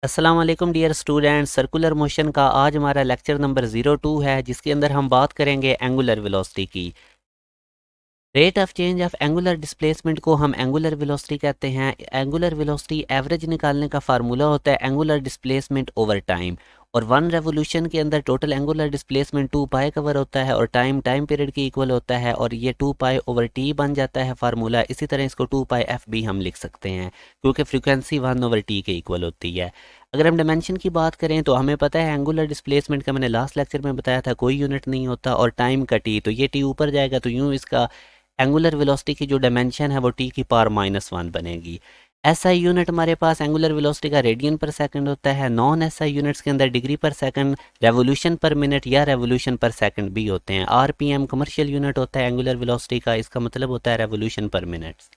अस्सलाम वालेकुम dear students. Circular motion का आज हमारा लेक्चर नंबर 02 है, जिसके अंदर हम बात करेंगे एंगुलर वेलोसिटी की। Rate of change of angular displacement को हम एंगुलर वेलोसिटी कहते हैं। एंगुलर वेलोसिटी एवरेज निकालने का फार्मूला होता है एंगुलर डिस्प्लेसमेंट ओवर टाइम, और वन रेवोल्यूशन के अंदर टोटल एंगुलर डिस्प्लेसमेंट 2 पाई कवर होता है, और टाइम पीरियड के इक्वल होता है, और ये 2 पाई ओवर टी बन जाता है फार्मूला। इसी तरह इसको 2 पाई एफ भी हम लिख सकते हैं, क्योंकि फ्रीक्वेंसी 1 ओवर टी के इक्वल होती है। अगर हम डायमेंशन की बात करें तो हमें पता है एंगुलर डिस्प्लेसमेंट का मैंने लास्ट लेक्चर में बताया था कोई यूनिट नहीं होता, और टाइम का टी, तो ये टी ऊपर जाएगा तो यूँ इसका एंगुलर वेलोसिटी की जो डायमेंशन है वो टी की पावर -1 बनेगी। एसआई यूनिट हमारे पास एंगुलर वेलोसिटी का रेडियन पर सेकंड होता है। नॉन एसआई यूनिट्स के अंदर डिग्री पर सेकंड, रेवोल्यूशन पर मिनट या रेवोल्यूशन पर सेकंड भी होते हैं। आरपीएम कमर्शियल यूनिट होता है एंगुलर वेलोसिटी का, इसका मतलब होता है रेवोल्यूशन पर मिनट।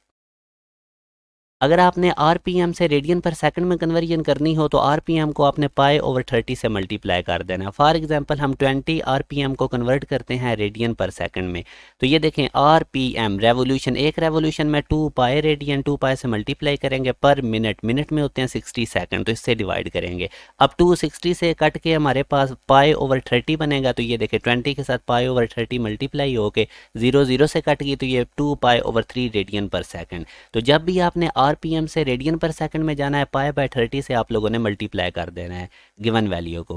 अगर आपने आरपीएम से रेडियन पर सेकंड में कन्वर्जन करनी हो तो आरपीएम को आपने पाई ओवर 30 से मल्टीप्लाई कर देना। फॉर एग्जांपल हम 20 आरपीएम को कन्वर्ट करते हैं रेडियन पर सेकंड में, तो ये देखें आरपीएम रेवोल्यूशन, एक रेवोल्यूशन में 2 पाई रेडियन, 2 पाई से मल्टीप्लाई करेंगे पर मिनट, मिनट में होते हैं 60 सेकंड, तो इससे डिवाइड करेंगे। अब 260 से कट के हमारे पास पाई ओवर 30 बनेगा, तो ये देखें 20 के साथ पाई ओवर 30 मल्टीप्लाई होके 0 0 से कट गई, तो ये 2 पाई ओवर 3 रेडियन पर सेकंड। तो जब भी आपने आरपीएम से रेडियन पर सेकंड में जाना है, पाई बाय 30 से आप लोगों ने मल्टीप्लाई कर देना है गिवन वैल्यू को।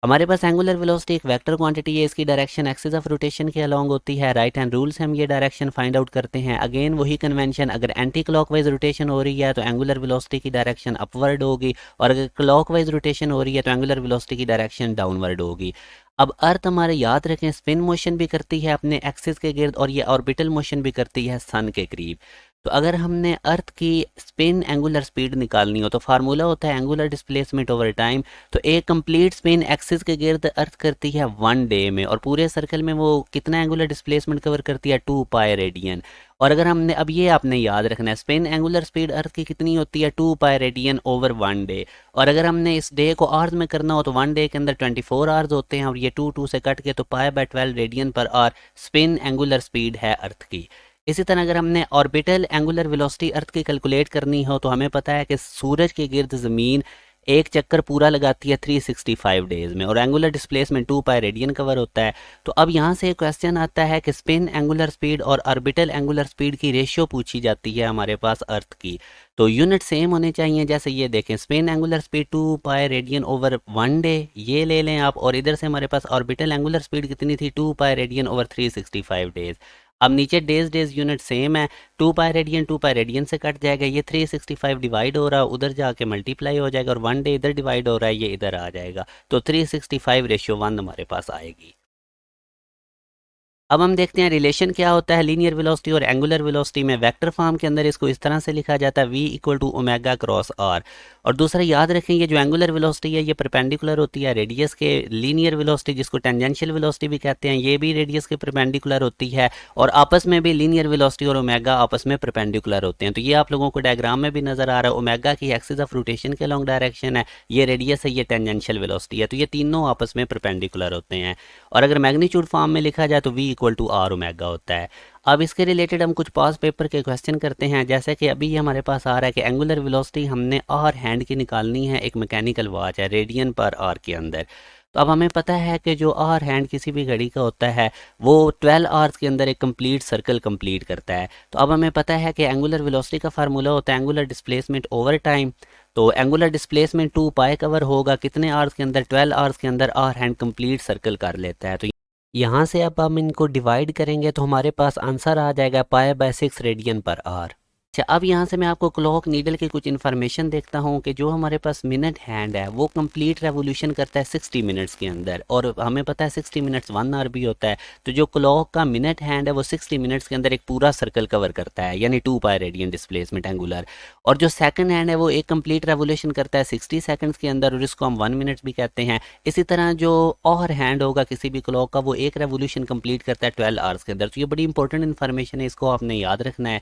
हमारे पास एंगुलर वेलोसिटी एक वेक्टर क्वांटिटी है, इसकी डायरेक्शन एक्सिस ऑफ रोटेशन के अलोंग होती है। राइट हैंड रूल से हम ये डायरेक्शन फाइंड आउट करते हैं। अगेन वही कन्वेंशन, अगर एंटी क्लॉकवाइज रोटेशन हो रही है तो एंगुलर वेलोसिटी की डायरेक्शन अपवर्ड होगी, और अगर क्लॉकवाइज रोटेशन हो रही है तो एंगुलर वेलोसिटी की डायरेक्शन डाउनवर्ड होगी। अब अर्थ हमारे याद रखें स्पिन मोशन भी करती है अपने एक्सिस के गिर्द, और ये ऑर्बिटल मोशन भी करती है सन के करीब। तो अगर हमने अर्थ की स्पिन एंगुलर स्पीड निकालनी हो तो फार्मूला होता है एंगुलर डिस्प्लेसमेंट ओवर टाइम। तो एक कंप्लीट स्पिन एक्सिस के गिर्द अर्थ करती है 1 डे में, और पूरे सर्कल में वो कितना एंगुलर डिस्प्लेसमेंट कवर करती है 2 पाई रेडियन। और अगर हमने, अब ये आपने याद रखना है, स्पिन एंगुलर स्पीड अर्थ की कितनी होती है 2 पाई रेडियन ओवर 1 डे। और अगर हमने इस डे को आवर्स में करना हो तो 1 डे के अंदर 24 आवर्स होते हैं, और ये 2 से कट के तो pi by 12 radian per hour spin angular speed है अर्थ की। इसी तरह अगर हमने ऑर्बिटल एंगुलर वेलोसिटी अर्थ की कैलकुलेट करनी हो तो हमें पता है कि सूरज के गिर्द ज़मीन एक चक्कर पूरा लगाती है 365 डेज में, और angular displacement 2 pi radian cover होता है। तो अब यहाँ से एक क्वेश्चन आता है कि स्पिन एंगुलर स्पीड और ऑर्बिटल एंगुलर स्पीड की रेशियो पूछी जाती है हमारे पास अर्थ की, तो यूनिट सेम होने चाहिए। जैसे ये देखें spin angular speed 2 pi radian over 1 day, ये ले लें आप, और इधर से हमारे पास ऑर्बिटल एंगुलर स्पीड कितनी थी 2 पाई रेडियन ओवर 365 डेज। अब नीचे डेज यूनिट सेम है, 2 पाई रेडियन से कट जाएगा, ये 365 डिवाइड हो रहा है, उधर जाके मल्टीप्लाई हो जाएगा, और 1 डे इधर डिवाइड हो रहा है, ये इधर आ जाएगा, तो 365:1 हमारे पास आएगी। अब हम देखते हैं रिलेशन क्या होता है लीनियर वेलोसिटी और एंगुलर वेलोसिटी में। वेक्टर फॉर्म के अंदर इसको इस तरह से लिखा जाता है v equal to omega cross r। और दूसरा याद रखें ये जो एंगुलर वेलोसिटी है ये परपेंडिकुलर होती है रेडियस के। लीनियर वेलोसिटी जिसको टेंजेंशियल वेलोसिटी भी कहते हैं, ये भी रेडियस के परपेंडिकुलर होती है, और आपस में भी लीनियर वेलोसिटी और ओमेगा आपस में परपेंडिकुलर होते हैं। तो ये आप लोगों को डायग्राम में भी नजर आ रहा है, ओमेगा की एक्सिस ऑफ रोटेशन के लॉन्ग डायरेक्शन है, ये रेडियस है, ये टेंजेंशियल वेलोसिटी है, तो ये तीनों आपस में परपेंडिकुलर होते हैं। और अगर मैग्नीट्यूड फॉर्म में लिखा जाए तो v equal to r omega होता है। अब इसके रिलेटेड हम कुछ पास पेपर के क्वेश्चन करते हैं, जैसे कि अभी हमारे पास आ रहा है कि एंगुलर वेलोसिटी हमने आर हैंड की निकालनी है, एक मैकेनिकल वॉच है रेडियन पर आर के अंदर। तो अब हमें पता है कि जो आर हैंड किसी भी घड़ी का होता है वो 12 आवर्स के अंदर एक कंप्लीट सर्कल कंप्लीट करता है। तो अब हमें पता है कि एंगुलर वेलोसिटी का फार्मूला होता है एंगुलर डिस्प्लेसमेंट ओवर टाइम। तो एंगुलर डिस्प्लेसमेंट 2 पाई कवर होगा कितने आवर्स के अंदर, 12 आवर्स के अंदर आर हैंड कंप्लीट सर्कल कर लेता है। तो यहाँ से अब हम इनको डिवाइड करेंगे तो हमारे पास आंसर आ जाएगा पाई बाय 6 रेडियन पर आर। अच्छा, अब यहाँ से मैं आपको क्लॉक नीडल की कुछ इन्फॉर्मेशन देखता हूँ कि जो हमारे पास मिनट हैंड है वो कंप्लीट रेवोल्यूशन करता है 60 मिनट्स के अंदर, और हमें पता है 60 मिनट्स 1 आवर भी होता है। तो जो क्लॉक का मिनट हैंड है वो 60 मिनट्स के अंदर एक पूरा सर्कल कवर करता है, यानी 2 पाई रेडियन डिस्प्लेसमेंट एंगुलर। और जो सेकंड हैंड है वो एक कंप्लीट रेवोल्यूशन करता है 60 सेकंड्स के अंदर, और इसको हम 1 मिनट भी कहते हैं। इसी तरह जो और हैंड होगा किसी भी क्लॉक का वो एक रेवोल्यूशन कंप्लीट करता है 12 आवर्स के अंदर। तो ये बड़ी इंपॉर्टेंट इन्फॉर्मेशन है, इसको आपने याद रखना है।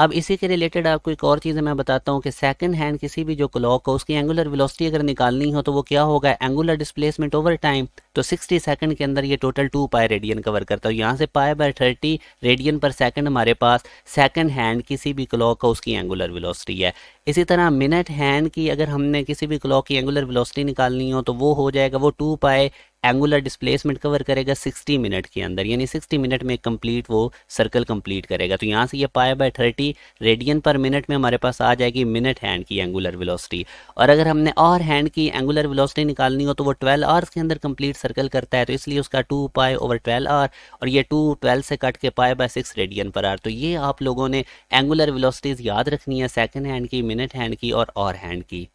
अब इसी के रिलेटेड आपको एक और चीज़ मैं बताता हूँ कि सेकंड हैंड किसी भी जो क्लॉक हो उसकी एंगुलर वेलोसिटी अगर निकालनी हो तो वो क्या होगा, एंगुलर डिस्प्लेसमेंट ओवर टाइम। तो 60 सेकंड के अंदर ये टोटल 2 पाई रेडियन कवर करता है। यहाँ से पाई/30 रेडियन पर सेकंड हमारे पास सेकंड हैंड किसी भी क्लॉक का उसकी एंगुलर वेलोसिटी है। इसी तरह मिनट हैंड की अगर हमने किसी भी क्लॉक की एंगुलर वेलोसिटी निकालनी हो तो वो हो जाएगा, वो 2 पाई एंगुलर डिस्प्लेसमेंट कवर करेगा 60 मिनट के अंदर, यानी 60 मिनट में कंप्लीट वो सर्कल कंप्लीट करेगा। तो यहाँ से ये पाई/30 रेडियन पर मिनट में हमारे पास आ जाएगी मिनट हैंड की एंगुलर वेलोसिटी। और अगर हमने और हैंड की एंगुलर वेलोसिटी निकालनी हो तो वो 12 आवर्स के अंदर कंप्लीट सर्कल करता है, तो इसलिए उसका 2 पाई ओवर 12 आवर, और ये 2 12 से कट के पाई/6 रेडियन पर आवर। तो ये आप लोगों ने एंगुलर वेलोसिटीज़ याद रखनी है, सेकंड हैंड की, मिनट हैंड की और हैंड की।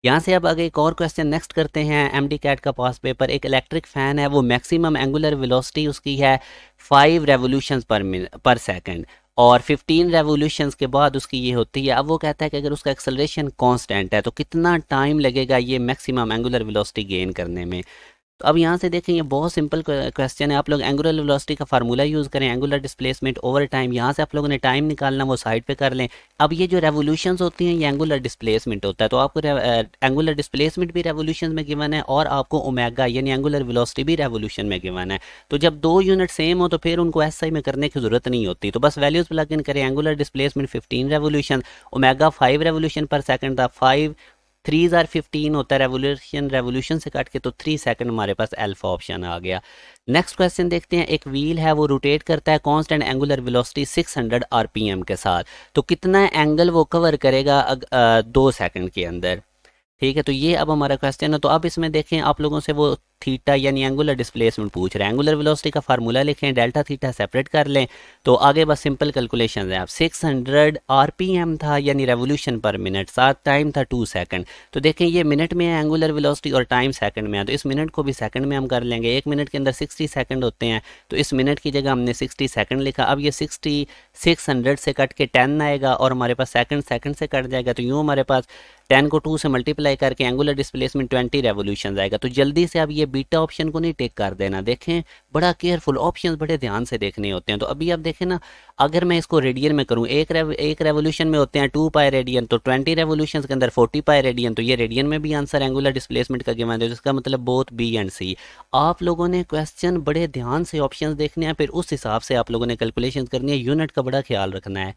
यहाँ से अब आगे एक और क्वेश्चन नेक्स्ट करते हैं। एमडी कैट का पास पेपर, एक इलेक्ट्रिक फ़ैन है, वो मैक्सिमम एंगुलर वेलोसिटी उसकी है 5 रेवोल्यूशंस पर सेकंड, और 15 रेवोल्यूशंस के बाद उसकी ये होती है। अब वो कहता है कि अगर उसका एक्सेलरेशन कांस्टेंट है तो कितना टाइम लगेगा ये मैक्सिमम एंगुलर वेलोसिटी गेन करने में। तो अब यहाँ से देखें, ये बहुत सिंपल क्वेश्चन है। आप लोग एंगुलर वेलोसिटी का फार्मूला यूज़ करें, एंगुलर डिस्प्लेसमेंट ओवर टाइम। यहाँ से आप लोगों ने टाइम निकालना, वो साइड पे कर लें। अब ये जो रेवोल्यूशंस होती हैं ये एंगुलर डिस्प्लेसमेंट होता है, तो आपको एंगुलर डिस्प्लेसमेंट भी रेवोल्यूशन में गिवन है और आपको ओमेगा यानी एंगुलर वेलोसिटी भी रेवोल्यूशन में गिवन है। तो जब दो यूनिट सेम हो तो फिर उनको एसआई में करने की जरूरत नहीं होती, तो बस वैल्यूज प्लग इन करें। Angular displacement 15 revolution, omega 5 revolution पर सेकंड था, 5 3 आर 15 होता है रेवोल्यूशन से काट के, तो 3 सेकंड हमारे पास अल्फा ऑप्शन आ गया। नेक्स्ट क्वेश्चन देखते हैं। एक व्हील है, वो रोटेट करता है कांस्टेंट एंगुलर वेलोसिटी 600 आरपीएम के साथ, तो कितना एंगल वो कवर करेगा 2 सेकंड के अंदर। ठीक है, तो ये अब हमारा क्वेश्चन है। तो अब इसमें देखें, आप लोगों से वो थीटा यानी एंगुलर डिस्प्लेसमेंट पूछ रहे हैं। एंगुलर वेलोसिटी का फार्मूला लिखें, डेल्टा थीटा सेपरेट कर लें, तो आगे बस सिंपल कैलकुलेशन है। आप 600 आरपीएम था यानी रेवोल्यूशन पर मिनट, साथ टाइम था 2 सेकंड। तो देखें ये मिनट में है एंगुलर वेलोसिटी और टाइम सेकंड में है, तो इस मिनट को भी सेकंड में हम कर लेंगे। 1 मिनट के अंदर 60 सेकंड होते हैं, तो इस मिनट की जगह हमने 60 सेकंड लिखा। अब ये 60 600 से कट के 10 आएगा और हमारे पास सेकंड सेकंड से कट जाएगा, तो यूँ हमारे पास 10 को 2 से मल्टीप्लाई करके एंगुलर डिस्प्लेसमेंट 20 रेवोल्यूशन आएगा। तो जल्दी से अब ये बीटा ऑप्शन को नहीं टिक कर देना, देखें बड़ा केयरफुल, ऑप्शंस बड़े ध्यान से देखने होते हैं। तो अभी आप देखें ना, अगर मैं इसको रेडियन में करूं, एक रेवोल्यूशन में होते हैं 2 पाई रेडियन, तो 20 रेवोल्यूशन के अंदर 40 पाई रेडियन, तो ये रेडियन में भी आंसर एंगुलर डिस्प्लेसमेंट का गिवन है, जिसका मतलब बोथ बी एंड सी। आप लोगों ने क्वेश्चन बड़े ध्यान से ऑप्शंस देखने हैं, फिर उस हिसाब से आप लोगों ने कैलकुलेशन करनी है, यूनिट का बड़ा ख्याल रखना है।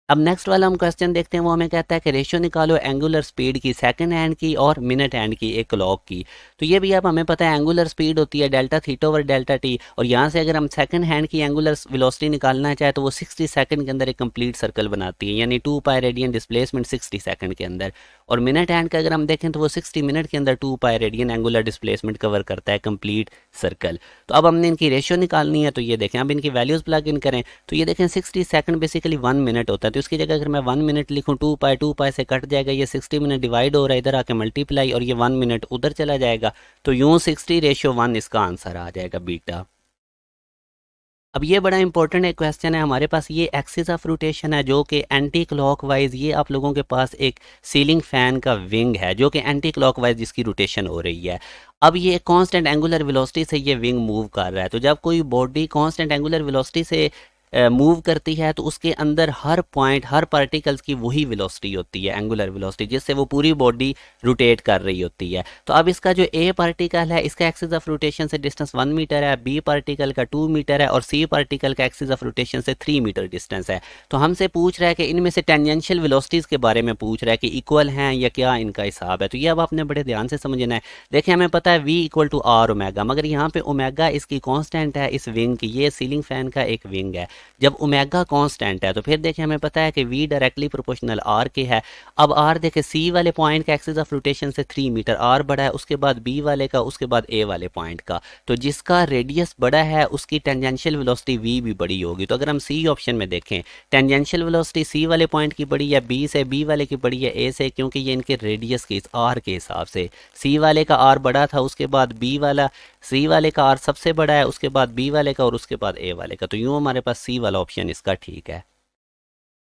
अब नेक्स्ट वाला हम क्वेश्चन देखते हैं। वो हमें कहता है कि रेशियो निकालो एंगुलर स्पीड की सेकंड हैंड की और मिनट हैंड की एक क्लॉक की। तो ये भी अब हमें पता है एंगुलर स्पीड होती है delta theta over delta T, और यहाँ से अगर हम सेकंड हैंड की एंगुलर वेलोसिटी निकालना चाहे तो वो 60 सेकंड के अंदर एक कंप्लीट सर्कल बनाती है, यानी 2 पाई रेडियन डिस्प्लेसमेंट 60 सेकंड के अंदर। और मिनट हैंड का अगर हम देखें तो वो 60 मिनट के अंदर 2 pi radian angular displacement cover करता है कंप्लीट सर्कल। तो अब हमने इनकी रेशियो निकालनी है, तो ये देखें, अब इनकी वैल्यूज प्लग इन करें, तो ये देखें 60 सेकंड बेसिकली 1 मिनट होता है, तो इसकी जगह अगर मैं 1 मिनट लिखूं, 2 पाई से कट जाएगा, ये 60 मिनट डिवाइड हो रहा है, इधर आके मल्टीप्लाई, और ये 1 मिनट उधर चला जाएगा, तो यूं 60:1 इसका आंसर आ जाएगा बीटा। अब ये बड़ा इंपॉर्टेंट एक क्वेश्चन है हमारे पास। ये एक्सिस ऑफ रोटेशन है जो कि एंटी क्लॉकवाइज, ये आप लोगों के पास एक सीलिंग फैन का विंग है जो कि एंटी क्लॉकवाइज जिसकी रोटेशन हो रही है। अब ये कांस्टेंट एंगुलर वेलोसिटी से ये विंग मूव कर रहा है, तो जब कोई बॉडी कांस्टेंट एंगुलर वेलोसिटी से मूव करती है तो उसके अंदर हर पॉइंट, हर पार्टिकल्स की वही वेलोसिटी होती है, एंगुलर वेलोसिटी, जिससे वो पूरी बॉडी रोटेट कर रही होती है। तो अब इसका जो ए पार्टिकल है इसका एक्सिस ऑफ रोटेशन से डिस्टेंस 1 मीटर है, बी पार्टिकल का 2 मीटर है, और सी पार्टिकल का एक्सिस ऑफ रोटेशन से 3 मीटर डिस्टेंस है। तो हमसे पूछ रहा है कि इनमें से टेंजेंशियल वेलोसिटीज़ के बारे में पूछ रहा है कि इक्वल हैं या क्या इनका हिसाब है। तो ये अब आपने बड़े ध्यान से समझना है। देखिए हमें पता है V = R ओमेगा, मगर यहाँ पे ओमेगा इसकी कांस्टेंट है इस विंग की, ये सीलिंग फैन का एक विंग है। जब ओमेगा कांस्टेंट है तो फिर देखिए हमें पता है कि V डायरेक्टली प्रोपोर्शनल R के है। अब R देखे C वाले पॉइंट का एक्सिस ऑफ रोटेशन से 3 मीटर, R बड़ा है, उसके बाद B वाले का, उसके बाद A वाले पॉइंट का। तो जिसका रेडियस बड़ा है उसकी टेंजेंशियल वेलोसिटी V भी बड़ी होगी। तो अगर हम C ऑप्शन में देखें, टेंजेंशियल वेलोसिटी C वाले पॉइंट की बड़ी है B से, B वाले की बड़ी है A से, क्योंकि ये इनके रेडियस के R के हिसाब से, C वाले का R बड़ा था, उसके बाद C वाले का R सबसे बड़ा है, उसके बाद B वाले का, और उसके बाद A वाले का। तो यूँ हमारे पास C वाला ऑप्शन इसका ठीक है।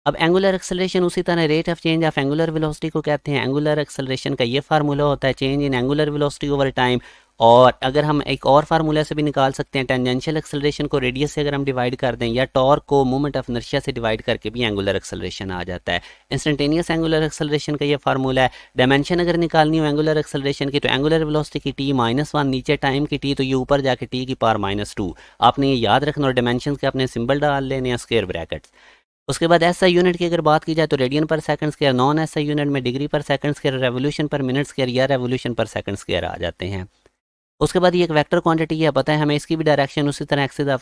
अब एंगुलर एक्सेलरेशन उसी तरह rate of change of angular velocity को कहते हैं। एंगुलर एक्सेलरेशन का ये फार्मूला होता है change in angular velocity over time, और अगर हम एक और फार्मूला से भी निकाल सकते हैं, टेंजेंशियल एक्सेलरेशन को रेडियस से अगर हम डिवाइड कर दें, या टॉर्क को मोमेंट ऑफ इनर्शिया से डिवाइड करके भी एंगुलर एक्सेलरेशन आ जाता है। इंस्टेंटेनियस एंगुलर एक्सेलरेशन का ये फार्मूला है। डायमेंशन अगर निकालनी हो एंगुलर एक्सेलरेशन की, तो एंगुलर वेलोसिटी की टी -1, नीचे टाइम की टी, तो ये ऊपर जाके टी की पावर -2। आपने ये याद रखना, और डायमेंशन के अपने सिंबल डाल लेने हैं, स्क्वायर ब्रैकेट्स। उसके बाद एसआई यूनिट की अगर बात की जाए तो रेडियन पर second square, non SI unit में डिग्री पर सेकंड स्क्वायर, रेवोल्यूशन पर मिनट स्क्वायर या रेवोल्यूशन पर सेकंड स्क्वायर आ जाते हैं। उसके बाद ये एक वेक्टर क्वांटिटी है, पता है हमें, इसकी भी डायरेक्शन उसी तरह एक्सिस ऑफ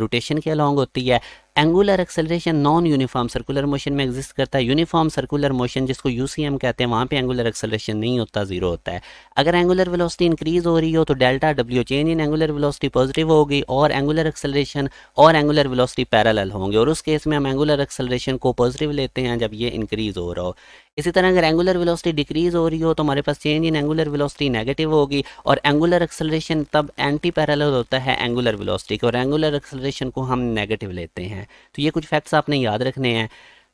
रोटेशन के अलॉन्ग होती है। Angular acceleration non uniform circular motion में एग्जिस्ट करता है। यूनिफॉर्म सर्कुलर मोशन जिसको यूसीएम कहते हैं, वहाँ पे एंगुलर एक्सेलरेशन नहीं होता, जीरो होता है। अगर एंगुलर वेलोसिटी इंक्रीज हो रही हो तो delta W, change in angular velocity, positive होगी, और एंगुलर एक्सेलरेशन और एंगुलर वेलोसिटी पैरेलल होंगे, और उस केस में हम एंगुलर एक्सेलरेशन को पॉजिटिव लेते हैं जब ये इंक्रीज हो रहा हो। इसी तरह अगर एंगुलर वेलोसिटी डिक्रीज हो रही हो तो हमारे पास change in angular velocity negative होगी, और एंगुलर एक्सेलरेशन तब एंटी पैरेलल होता है एंगुलर वेलोसिटी के, और एंगुलर एक्सेलरेशन को हम नेगेटिव लेते हैं। तो ये कुछ फैक्ट्स आपने याद रखने हैं।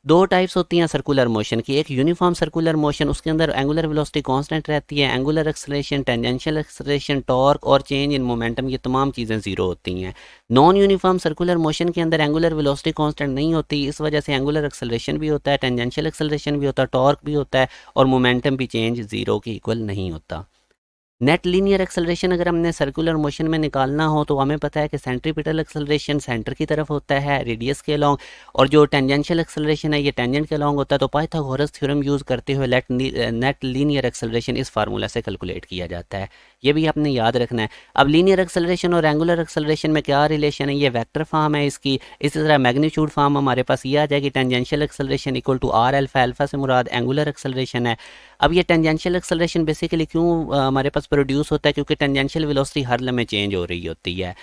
दो टाइप्स होती हैं सर्कुलर मोशन की, एक यूनिफॉर्म सर्कुलर मोशन, उसके अंदर एंगुलर वेलोसिटी कांस्टेंट रहती है, angular acceleration, tangential acceleration, torque और चेंज इन मोमेंटम, ये तमाम चीज़ें जीरो होती हैं। नॉन यूनिफॉर्म सर्कुलर मोशन के अंदर एंगुलर वेलोसिटी कांस्टेंट नहीं होती, इस वजह से एंगुलर एक्सेलरेशन भी होता है, टेंजेंशियल एक्सेलरेशन भी होता है, टॉर्क भी होता है, और मोमेंटम भी चेंज जीरो के इक्वल नहीं होता। नेट लीनियर एक्सेलरेशन अगर हमने सर्कुलर मोशन में निकालना हो तो हमें पता है कि सेंट्रीपिटल एक्सेलरेशन सेंटर की तरफ होता है रेडियस के अलॉन्ग, और जो टेंजेंशियल एक्सेलरेशन है ये टेंजेंट के अलॉन्ग होता है। तो पाइथागोरस थ्योरम यूज़ करते हुए नेट लीनियर एक्सेलरेशन इस फार्मूला से कैलकुलेट किया जाता है, ये भी आपने याद रखना है। अब लीनियर एक्सेलरेशन और एंगुलर एक्सेलरेशन में क्या रिलेशन है, ये वेक्टर फॉर्म है इसकी। इसी तरह मैग्नीट्यूड फॉर्म हमारे पास ये आ जाएगी, tangential acceleration equal to r alpha, alpha से मुराद एंगुलर एक्सेलरेशन है। अब ये टेंजेंशियल एक्सेलरेशन बेसिकली क्यों हमारे पास प्रोड्यूस होता है, क्योंकि टेंजेंशियल वेलोसिटी हर लम्हे चेंज हो रही होती है।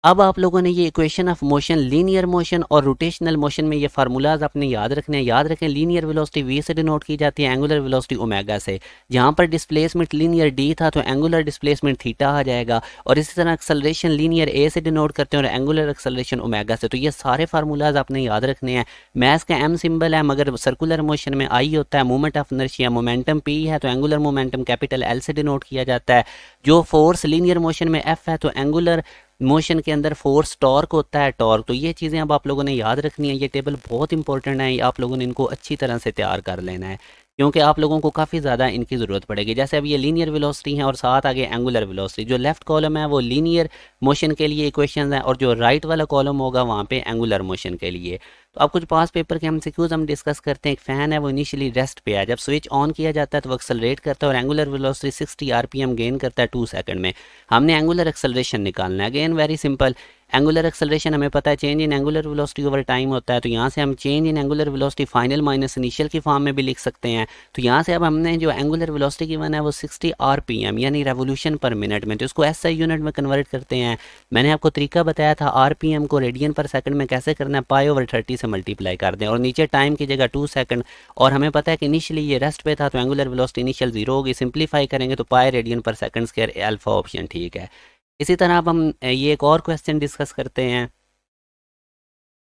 अब आप लोगों ने ये equation of motion, linear motion और रोटेशनल मोशन में ये फार्मूलाज आपने याद रखने हैं। याद रखें, लीनियर वेलोसिटी v से डिनोट की जाती है, एंगुलर वेलोसिटी ओमेगा से। जहाँ पर डिस्प्लेसमेंट लीनियर d था तो एंगुलर डिस्प्लेसमेंट थीटा आ जाएगा, और इसी तरह एक्सेलरेशन लीनियर a से डिनोट करते हैं और एंगुलर एक्सेलरेशन ओमेगा से। तो ये सारे फार्मूलाज आपने याद रखने हैं। मैथ्स का m सिंबल है, मगर सर्कुलर मोशन में I होता है। Moment of inertia, momentum p है तो एंगुलर मोमेंटम कैपिटल L से डिनोट किया जाता है। जो फोर्स लीनियर मोशन में F है तो एंगुलर मोशन के अंदर फोर्स टॉर्क होता है, टॉर्क। तो ये चीज़ें अब आप लोगों ने याद रखनी है। ये टेबल बहुत इंपॉर्टेंट है, आप लोगों ने इनको अच्छी तरह से तैयार कर लेना है, क्योंकि आप लोगों को काफ़ी ज़्यादा इनकी ज़रूरत पड़ेगी। जैसे अब ये लीनियर वेलोसिटी है और साथ आगे एंगुलर वेलोसिटी। जो लेफ्ट कॉलम है वो लीनियर मोशन के लिए इक्वेशन है, और जो राइट वाला कॉलम होगा वहाँ पे एंगुलर मोशन के लिए। तो अब कुछ पास पेपर के एमसीक्यूज हम डिस्कस करते हैं। एक फ़ैन है वो इनिशियली रेस्ट पे है, जब स्विच ऑन किया जाता है तो वो एक्सेलरेट करता है और एंगुलर वेलोसिटी 60 आरपीएम गेन करता है 2 सेकंड में। हमने एंगुलर एक्सेलरेशन निकालना है। Again very simple, angular acceleration हमें पता है change in angular velocity over time होता है। तो यहाँ से हम change in angular velocity final minus initial की फॉर्म में भी लिख सकते हैं। तो यहाँ से अब हमने जो एंगुलर वेलोसिटी गिवन है वो 60 आरपीएम यानी रेवोल्यूशन पर मिनट में, तो इसको एसआई यूनिट में कन्वर्ट करते हैं। मैंने आपको तरीका बताया था आरपीएम को रेडियन पर सेकंड में कैसे करना है, π/30 से मल्टीप्लाई कर दें, और नीचे टाइम की जगह 2 सेकंड। और हमें पता है कि इनिशियली ये रेस्ट पे था तो एंगुलर वेलोसिटी इनिशियल 0 होगी। सिंप्लीफाई करेंगे तो पाई रेडियन पर सेकंड स्क्वायर, अल्फा ऑप्शन ठीक है। इसी तरह अब हम ये एक और क्वेश्चन डिस्कस करते हैं।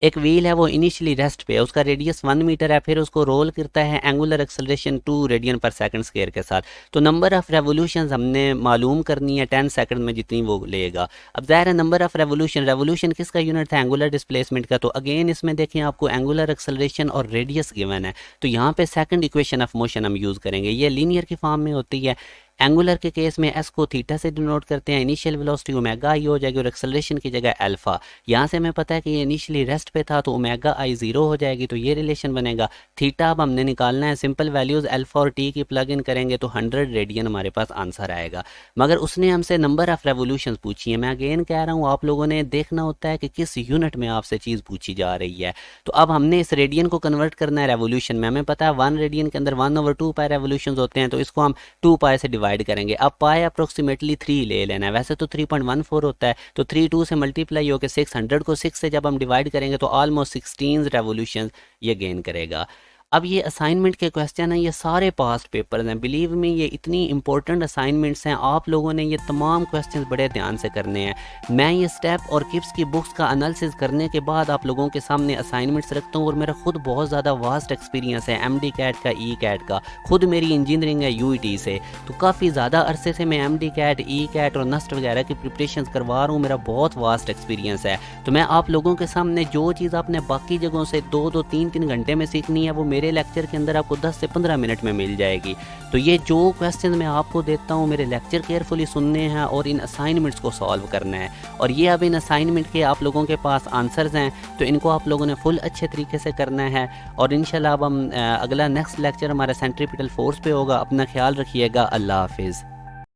एक व्हील है वो इनिशियली रेस्ट पे है, उसका रेडियस 1 मीटर है, फिर उसको रोल करता है एंगुलर एक्सेलरेशन 2 रेडियन पर सेकंड स्क्वायर के साथ। तो नंबर ऑफ रेवोल्यूशंस हमने मालूम करनी है 10 सेकंड में जितनी वो लेगा। अब ज़ाहिर है नंबर ऑफ रेवोल्यूशन, रेवोल्यूशन किसका यूनिट था, एंगुलर डिस्प्लेसमेंट का। तो अगेन इसमें देखें आपको एंगुलर एक्सेलरेशन और रेडियस गिवन है, तो यहाँ पे सेकंड इक्वेशन ऑफ मोशन हम यूज़ करेंगे। ये लीनियर की फॉर्म में होती है। एंगुलर के केस में एस को थीटा से डिनोट करते हैं, इनिशियल वेलोसिटी ओमेगा आई हो जाएगी और एक्सेलरेशन की जगह अल्फा। यहाँ से हमें पता है कि ये इनिशियली रेस्ट पे था तो ओमेगा आई 0 हो जाएगी, तो ये रिलेशन बनेगा। थीटा अब हमने निकालना है, सिंपल वैल्यूज़ अल्फा और टी की प्लग इन करेंगे तो 100 रेडियन हमारे पास आंसर आएगा। मगर उसने हमसे नंबर ऑफ़ रेवोल्यूशन पूछी है। मैं अगेन कह रहा हूँ आप लोगों ने देखना होता है कि किस यूनिट में आपसे चीज़ पूछी जा रही है। तो अब हमने इस रेडियन को कन्वर्ट करना है रेवोल्यूशन में। हमें पता है 1 रेडियन के अंदर 1/2 पाई रेवोल्यूशन होते हैं, तो इसको हम 2 पाई से डिवाइड करेंगे। अब पाई अप्रोक्सीमेटली 3 ले लेना है, वैसे तो 3.14 होता है, तो 3 2 से मल्टीप्लाई होकर 600 को 6 से जब हम डिवाइड करेंगे तो ऑलमोस्ट 16 रेवोल्यूशन ये गेन करेगा। अब ये असाइनमेंट के क्वेश्चन हैं, ये सारे पास्ट पेपर्स हैं, बिलीव मी ये इतनी इंपॉर्टेंट असाइनमेंट्स हैं, आप लोगों ने ये तमाम क्वेश्चंस बड़े ध्यान से करने हैं। मैं ये स्टेप और किप्स की बुक्स का एनालिसिस करने के बाद आप लोगों के सामने असाइनमेंट्स रखता हूँ, और मेरा खुद बहुत ज़्यादा वास्ट एक्सपीरियंस है एमडी कैट का, ई कैट का, खुद मेरी इंजीनियरिंग है यूईटी से, तो काफ़ी ज़्यादा अरसे से मैं एमडी कैट, ई कैट और नस्ट वगैरह की प्रिपरेशन करवा रहा हूँ, मेरा बहुत वास्ट एक्सपीरियंस है। तो मैं आप लोगों के सामने जो चीज़ आपने बाकी जगहों से 2-2, 3-3 घंटे में सीखनी है, वो मेरे लेक्चर के अंदर आपको 10 से 15 मिनट में मिल जाएगी। तो ये जो क्वेश्चन मैं आपको देता हूँ, मेरे लेक्चर केयरफुली सुनने हैं और इन असाइनमेंट्स को सॉल्व करना है। और ये अब इन असाइनमेंट के आप लोगों के पास आंसर्स हैं, तो इनको आप लोगों ने फुल अच्छे तरीके से करना है। और इंशाल्लाह अब हम अगला नेक्स्ट लेक्चर हमारा सेंट्रीपिटल फोर्स पे होगा। अपना ख्याल रखिएगा। अल्लाह हाफिज़।